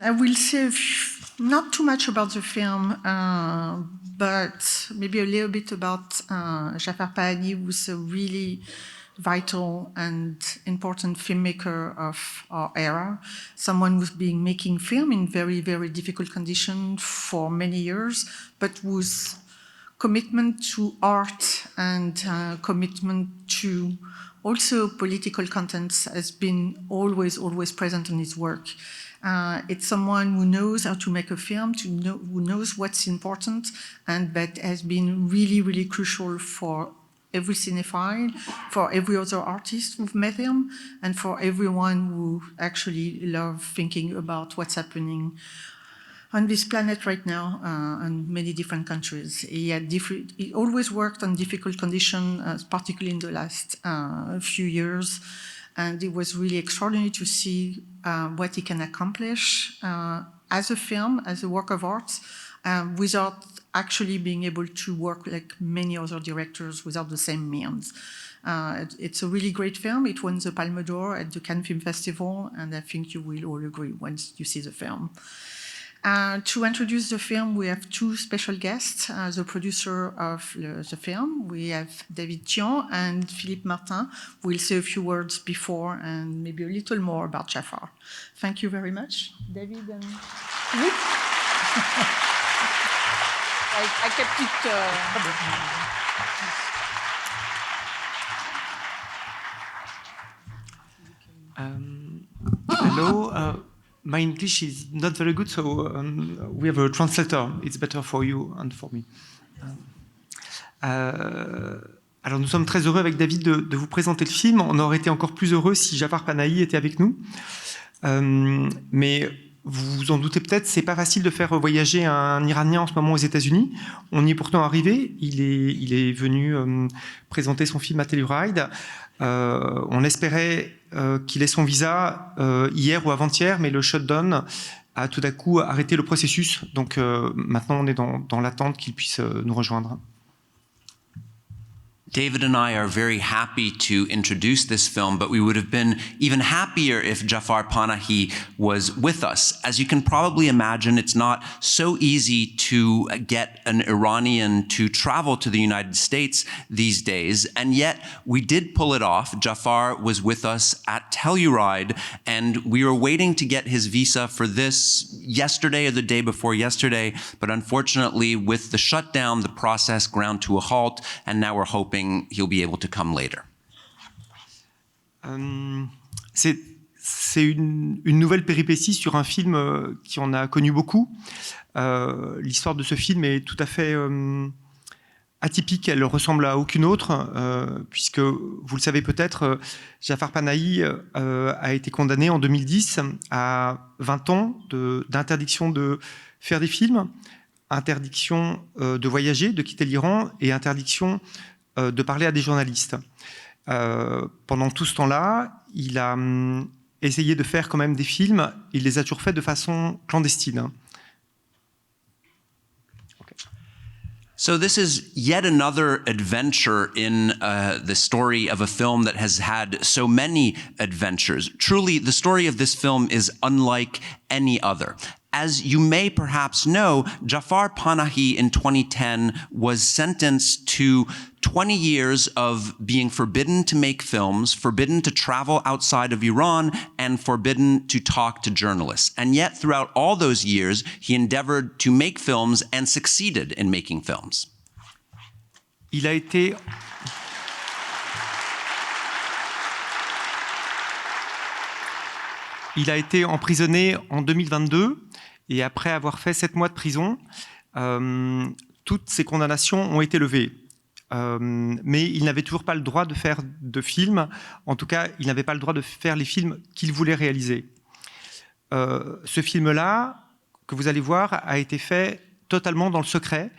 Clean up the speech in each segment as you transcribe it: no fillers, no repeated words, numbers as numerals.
I will say not too much about the film, but maybe a little bit about Jafar Panahi, who's a really vital and important filmmaker of our era, someone who's been making film in very, very difficult conditions for many years, but whose commitment to art and commitment to also political contents has been always, always present in his work. It's someone who knows how to make a film, who knows what's important, and that has been really, really crucial for every cinephile, for every other artist who've met him, and for everyone who actually loves thinking about what's happening on this planet right now in many different countries. He always worked on difficult conditions, particularly in the last few years. And it was really extraordinary to see what he can accomplish as a film, as a work of art, without actually being able to work like many other directors without the same means. It's a really great film. It won the Palme d'Or at the Cannes Film Festival, and I think you will all agree once you see the film. To introduce the film, we have two special guests, the producer of the film. We have David Thion and Philippe Martin. We'll say a few words before and maybe a little more about Jafar. Thank you very much. David and Philippe. I kept it... Hello. My English is not very good, so we have a translator. It's better for you and for me. Alors nous sommes très heureux avec David de vous présenter le film. On aurait été encore plus heureux si Jafar Panahi était avec nous. Mais vous vous en doutez peut-être, c'est pas facile de faire voyager un Iranien en ce moment aux États-Unis. On y est pourtant arrivé. Il est venu présenter son film à Telluride. On espérait qu'il ait son visa hier ou avant-hier, mais le shutdown a tout à coup arrêté le processus. Donc maintenant, on est dans l'attente qu'il puisse nous rejoindre. David and I are very happy to introduce this film, but we would have been even happier if Jafar Panahi was with us. As you can probably imagine, it's not so easy to get an Iranian to travel to the United States these days, and yet we did pull it off. Jafar was with us at Telluride, and we were waiting to get his visa for this yesterday or the day before yesterday, but unfortunately with the shutdown, the process ground to a halt, and now we're hoping he'll be able to come later. C'est une nouvelle péripétie sur un film qui en a connu beaucoup. L'histoire de ce film est tout à fait atypique, elle ne ressemble à aucune autre, puisque, vous le savez peut-être, Jafar Panahi a été condamné en 2010 à 20 ans d'interdiction de faire des films, interdiction de voyager, de quitter l'Iran, et interdiction de parler à des journalistes. Pendant tout ce temps-là, il a essayé de faire quand même des films. Il les a toujours fait de façon clandestine. So this is yet another adventure in the story of a film that has had so many adventures. Truly, the story of this film is unlike any other. As you may perhaps know, Jafar Panahi in 2010 was sentenced to 20 years of being forbidden to make films, forbidden to travel outside of Iran, and forbidden to talk to journalists. And yet, throughout all those years, he endeavored to make films and succeeded in making films. Il a été... Il a été emprisonné en 2022 et après avoir fait 7 mois de prison, toutes ses condamnations ont été levées. Mais il n'avait toujours pas le droit de faire de films. En tout cas, il n'avait pas le droit de faire les films qu'il voulait réaliser. Ce film-là, que vous allez voir, a été fait totalement dans le secret,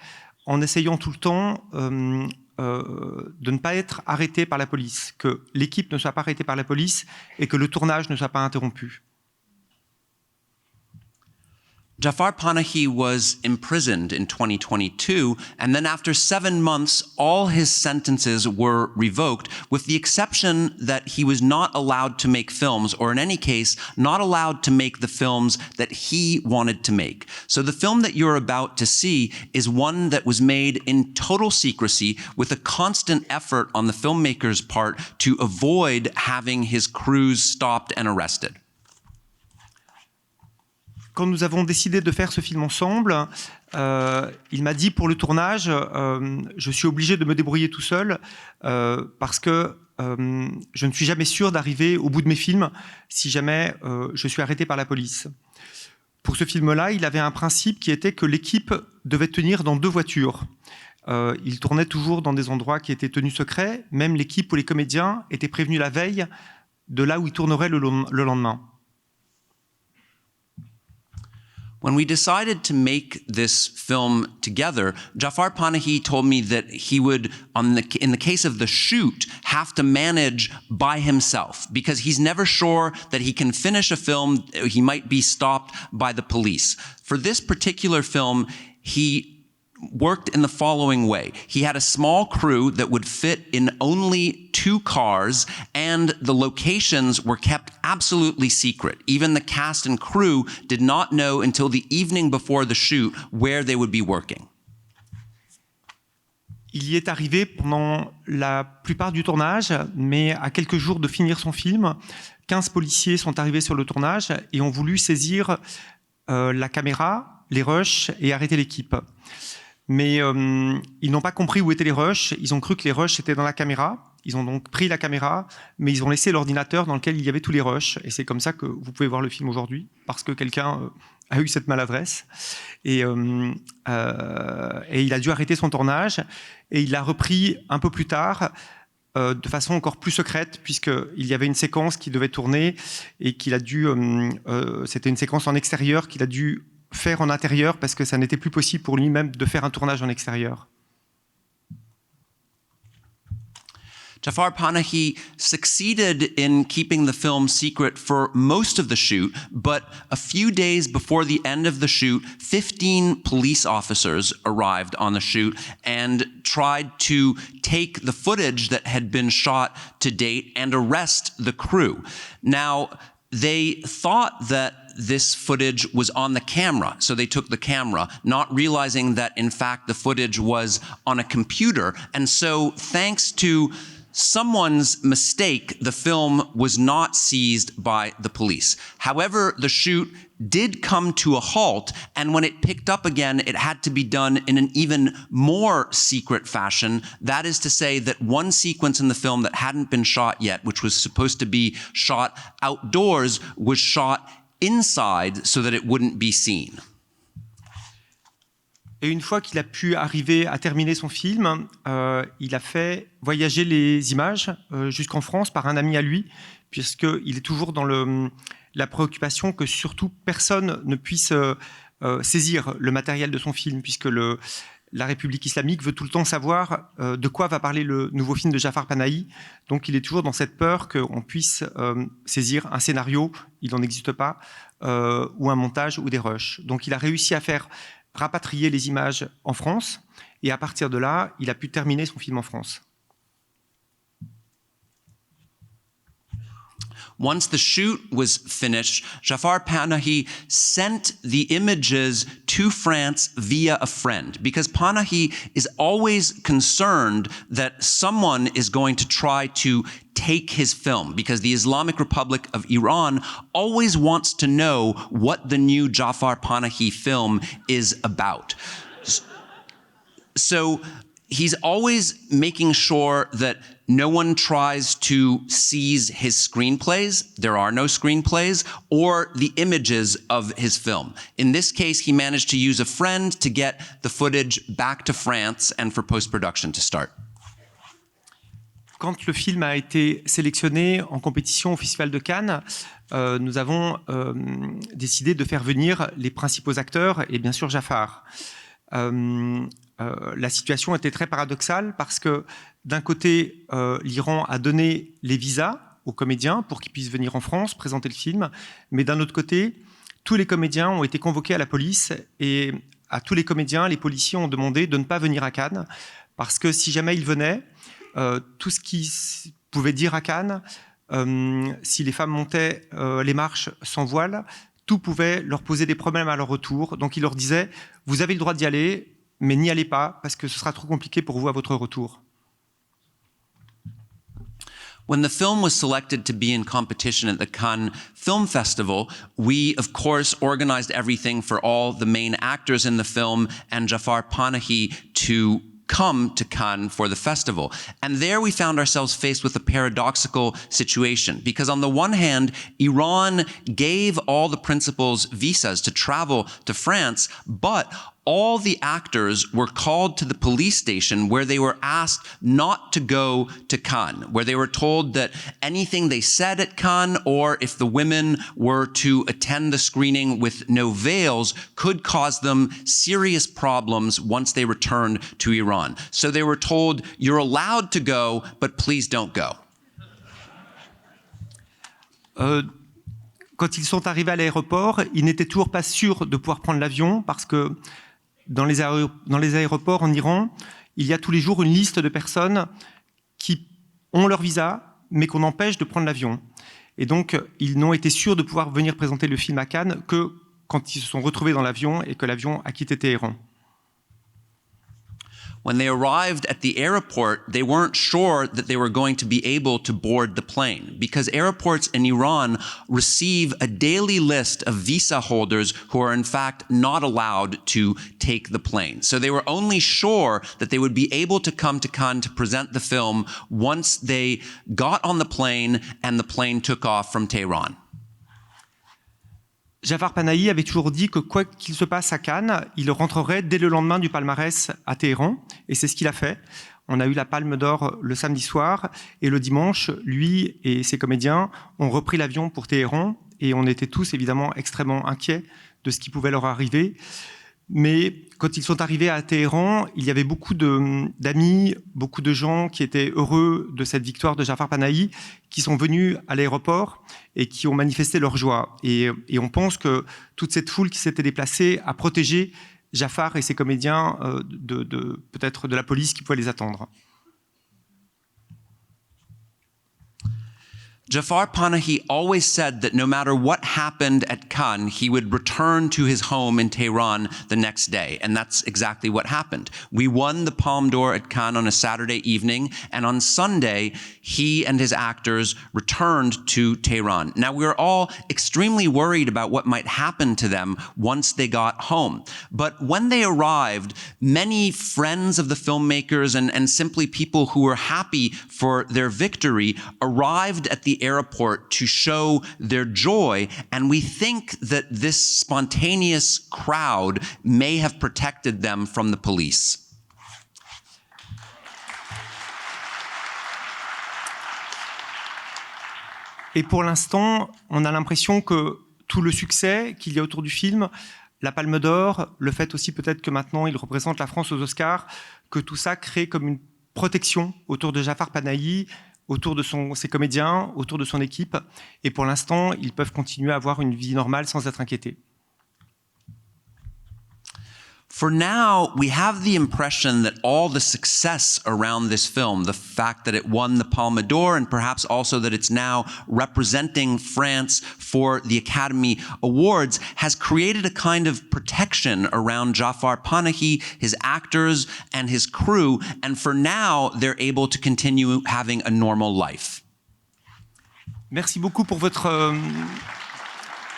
en essayant tout le temps de ne pas être arrêté par la police, que l'équipe ne soit pas arrêtée par la police et que le tournage ne soit pas interrompu. Jafar Panahi was imprisoned in 2022, and then after 7 months, all his sentences were revoked, with the exception that he was not allowed to make films, or in any case, not allowed to make the films that he wanted to make. So the film that you're about to see is one that was made in total secrecy, with a constant effort on the filmmaker's part to avoid having his crews stopped and arrested. Quand nous avons décidé de faire ce film ensemble, il m'a dit pour le tournage, je suis obligé de me débrouiller tout seul parce que je ne suis jamais sûr d'arriver au bout de mes films si jamais je suis arrêté par la police. Pour ce film-là, il avait un principe qui était que l'équipe devait tenir dans 2 voitures. Il tournait toujours dans des endroits qui étaient tenus secrets. Même l'équipe ou les comédiens étaient prévenus la veille de là où ils tourneraient le lendemain. When we decided to make this film together, Jafar Panahi told me that he would, in the case of the shoot, have to manage by himself because he's never sure that he can finish a film. He might be stopped by the police. For this particular film, he worked in the following way. He had a small crew that would fit in only 2 cars, and the locations were kept absolutely secret. Even the cast and crew did not know until the evening before the shoot where they would be working. Il y est arrivé pendant la plupart du tournage, mais à quelques jours de finir son film, 15 policiers sont arrivés sur le tournage et ont voulu saisir la caméra, les rushs et arrêter l'équipe. Mais ils n'ont pas compris où étaient les rushs. Ils ont cru que les rushs étaient dans la caméra. Ils ont donc pris la caméra, mais ils ont laissé l'ordinateur dans lequel il y avait tous les rushs. Et c'est comme ça que vous pouvez voir le film aujourd'hui, parce que quelqu'un a eu cette maladresse. Et il a dû arrêter son tournage. Et il l'a repris un peu plus tard, de façon encore plus secrète, puisqu'il y avait une séquence qui devait tourner et qu'il a dû... c'était une séquence en extérieur qu'il a dû faire en intérieur parce que ça n'était plus possible pour lui-même de faire un tournage en extérieur. Jafar Panahi succeeded in keeping the film secret for most of the shoot, but a few days before the end of the shoot, 15 police officers arrived on the shoot and tried to take the footage that had been shot to date and arrest the crew. Now, they thought that this footage was on the camera, so they took the camera, not realizing that, in fact, the footage was on a computer. And so, thanks to someone's mistake, the film was not seized by the police. However, the shoot did come to a halt, and when it picked up again, it had to be done in an even more secret fashion. That is to say that one sequence in the film that hadn't been shot yet, which was supposed to be shot outdoors, was shot inside so that it wouldn't be seen. Et une fois qu'il a pu arriver à terminer son film, il a fait voyager les images jusqu'en France par un ami à lui, puisqu'il est toujours dans la préoccupation que surtout personne ne puisse saisir le matériel de son film, puisque la République islamique veut tout le temps savoir de quoi va parler le nouveau film de Jafar Panahi. Donc il est toujours dans cette peur qu'on puisse saisir un scénario, il n'en existe pas, ou un montage ou des rushs. Donc il a réussi à faire rapatrier les images en France, et à partir de là, il a pu terminer son film en France. Once the shoot was finished, Jafar Panahi sent the images to France via a friend, because Panahi is always concerned that someone is going to try to take his film, because the Islamic Republic of Iran always wants to know what the new Jafar Panahi film is about. So he's always making sure that no one tries to seize his screenplays, there are no screenplays, or the images of his film. In this case, he managed to use a friend to get the footage back to France and for post-production to start. Quand le film a été sélectionné en compétition au Festival de Cannes, nous avons décidé de faire venir les principaux acteurs et bien sûr Jafar. La situation était très paradoxale parce que d'un côté, l'Iran a donné les visas aux comédiens pour qu'ils puissent venir en France présenter le film, mais d'un autre côté, tous les comédiens ont été convoqués à la police et à tous les comédiens, les policiers ont demandé de ne pas venir à Cannes parce que si jamais ils venaient, tout ce qu'ils pouvaient dire à Cannes, si les femmes montaient les marches sans voile, tout pouvait leur poser des problèmes à leur retour. Donc ils leur disaient « Vous avez le droit d'y aller, mais n'y allez pas parce que ce sera trop compliqué pour vous à votre retour. » When the film was selected to be in competition at the Cannes Film Festival, we, of course, organized everything for all the main actors in the film and Jafar Panahi to come to Cannes for the festival. And there we found ourselves faced with a paradoxical situation because on the one hand, Iran gave all the principals visas to travel to France, but all the actors were called to the police station where they were asked not to go to Cannes, where they were told that anything they said at Cannes or if the women were to attend the screening with no veils could cause them serious problems once they returned to Iran. So they were told, you're allowed to go, but please don't go. Quand ils sont arrivés à l'aéroport, ils n'étaient toujours pas sûrs de pouvoir prendre l'avion parce que dans les aéroports en Iran, il y a tous les jours une liste de personnes qui ont leur visa, mais qu'on empêche de prendre l'avion. Et donc, ils n'ont été sûrs de pouvoir venir présenter le film à Cannes que quand ils se sont retrouvés dans l'avion et que l'avion a quitté Téhéran. When they arrived at the airport, they weren't sure that they were going to be able to board the plane because airports in Iran receive a daily list of visa holders who are in fact not allowed to take the plane. So they were only sure that they would be able to come to Cannes to present the film once they got on the plane and the plane took off from Tehran. Jafar Panahi avait toujours dit que quoi qu'il se passe à Cannes, il rentrerait dès le lendemain du palmarès à Téhéran, et c'est ce qu'il a fait. On a eu la Palme d'Or le samedi soir, et le dimanche, lui et ses comédiens ont repris l'avion pour Téhéran, et on était tous évidemment extrêmement inquiets de ce qui pouvait leur arriver. Mais quand ils sont arrivés à Téhéran, il y avait beaucoup d'amis, beaucoup de gens qui étaient heureux de cette victoire de Jafar Panahi, qui sont venus à l'aéroport et qui ont manifesté leur joie. Et on pense que toute cette foule qui s'était déplacée a protégé Jafar et ses comédiens peut-être de la police qui pouvait les attendre. Jafar Panahi always said that no matter what happened at Cannes, he would return to his home in Tehran the next day. And that's exactly what happened. We won the Palme d'Or at Cannes on a Saturday evening, and on Sunday, he and his actors returned to Tehran. Now, we were all extremely worried about what might happen to them once they got home. But when they arrived, many friends of the filmmakers and simply people who were happy for their victory arrived at the airport to show their joy, and we think that this spontaneous crowd may have protected them from the police. Et pour l'instant, on a l'impression que tout le succès qu'il y a autour du film, la Palme d'Or, le fait aussi peut-être que maintenant il représente la France aux Oscars, que tout ça crée comme une protection autour de Jafar Panahi, autour de ses comédiens, autour de son équipe. Et pour l'instant, ils peuvent continuer à avoir une vie normale sans être inquiétés. For now, we have the impression that all the success around this film, the fact that it won the Palme d'Or and perhaps also that it's now representing France for the Academy Awards, has created a kind of protection around Jafar Panahi, his actors, and his crew. And for now, they're able to continue having a normal life. Merci beaucoup pour votre...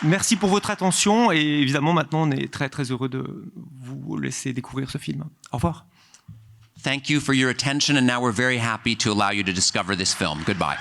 Merci pour votre attention et évidemment maintenant on est très très heureux de vous laisser découvrir ce film. Au revoir. Thank you for your attention, and now we're very happy to allow you to discover this film. Goodbye.